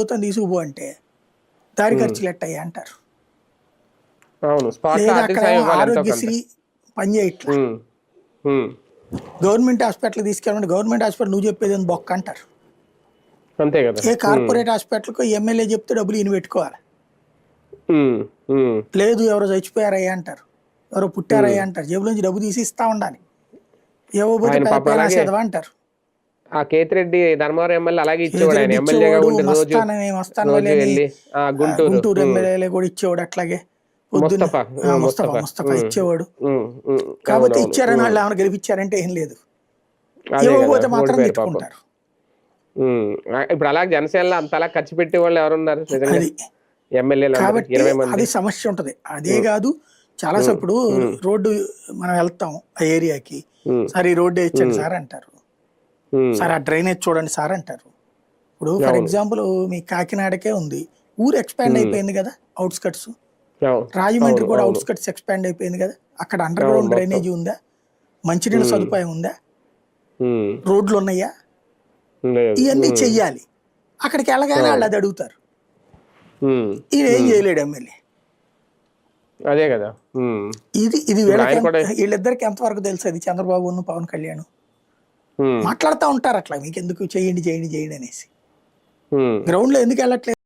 ప్రభుత్వం తీసుకుపో అంటే దారి ఖర్చులు ఎట్టయ్యా అంటారు. స్పాట్ లో లేదా ఆర్థిక అక్కడ సాయం ఇవ్వాలి ఎంతో కొంత. ఆరోగ్యశ్రీ పనిచేయట్లా. ఉమ్, ఉమ్, గవర్నమెంట్ హాస్పిటల్ తీసుకెళ్ళమంటే గవర్నమెంట్ హాస్పిటల్ నువ్వు చెప్పేది అని బొక్క అంటారు. అంతే కదా. ఏ కార్పొరేట్ హాస్పిటల్కు ఎమ్మెల్యే చెప్తే డబ్బులు ఈయన పెట్టుకోవాలి. ఉమ్, ఉమ్, లేదు ఎవరో చచ్చిపోయారయ్యా అంటారు, ఎవరో పుట్టారయ్యా అంటారు, జేబులోంచి డబ్బు తీసి ఇస్తా ఉండాలి. ఏవోపోతే ఆయన పాపం పేనా అలాగే చదవా అంటారు. ఆ కేతిరెడ్డి ధర్మవరం ఎమ్మెల్యే అలాగే ఇచ్చేవాడు. ఆయన కేతిరెడ్డి ఎమ్మెల్యేగా ఇచ్చేవాడు, ఉండి రోజు మస్తాన్ వలి రోజు అని వెళ్ళి గుంటూరు గుంటూరు ఎమ్మెల్యేలే కూడా ఇచ్చేవాడు. అట్లాగే పొద్దున్న ముస్తఫా ముస్తఫా ఇచ్చేవాడు. ఉమ్, ఉమ్, కాకపోతే అవునవును. ఇచ్చారని వాళ్ళు ఏమైనా గెలిపించారంటే ఏం లేదు. అదే కదా, ఇవ్వకపోతే మాత్రం ఓడిపోయారు పాపం. తిట్టుకుంటారు. ఇప్పుడు అలాగే జనసేనలో అంతలా ఖర్చు పెట్టే వాళ్ళు ఎవరున్నారు నిజంగా? అది ఎమ్మెల్యేలు కాబట్టి 20 మంది. అది సమస్య ఉంటది. అదే కాదు చాలా ఇప్పుడు రోడ్డు మనం వెళ్తాం ఆ ఏరియాకి, సార్ ఈ రోడ్డు వేయించండి సార్ అంటారు, సార్ ఆ డ్రైనేజ్ చూడండి సార్ అంటారు. ఇప్పుడు ఫర్ ఎగ్జాంపుల్ మీ కాకినాడకే ఉంది, ఊరు ఎక్స్పాండ్ అయిపోయింది కదా, అవుట్స్కట్స్. రాజమండ్రి కూడా అవుట్స్కట్స్ ఎక్స్పాండ్ అయిపోయింది కదా, అక్కడ అండర్ గ్రౌండ్ డ్రైనేజీ ఉందా, మంచినీళ్ళ సదుపాయం ఉందా, రోడ్లు ఉన్నాయా, ఇవన్నీ చెయ్యాలి. అక్కడికి వెళ్ళగానే వాళ్ళు అది అడుగుతారు. ఈయన ఏం చేయలేడు ఎమ్మెల్యే. అదే కదా. ఇది వీళ్ళిద్దరికి ఎంతవరకు తెలుసు? అది చంద్రబాబు పవన్ కళ్యాణ్ మాట్లాడుతూ ఉంటారు అట్లా, మీకు ఎందుకు చేయండి చేయండి చేయండి అనేసి. గ్రౌండ్ లో ఎందుకు వెళ్ళట్లేదు?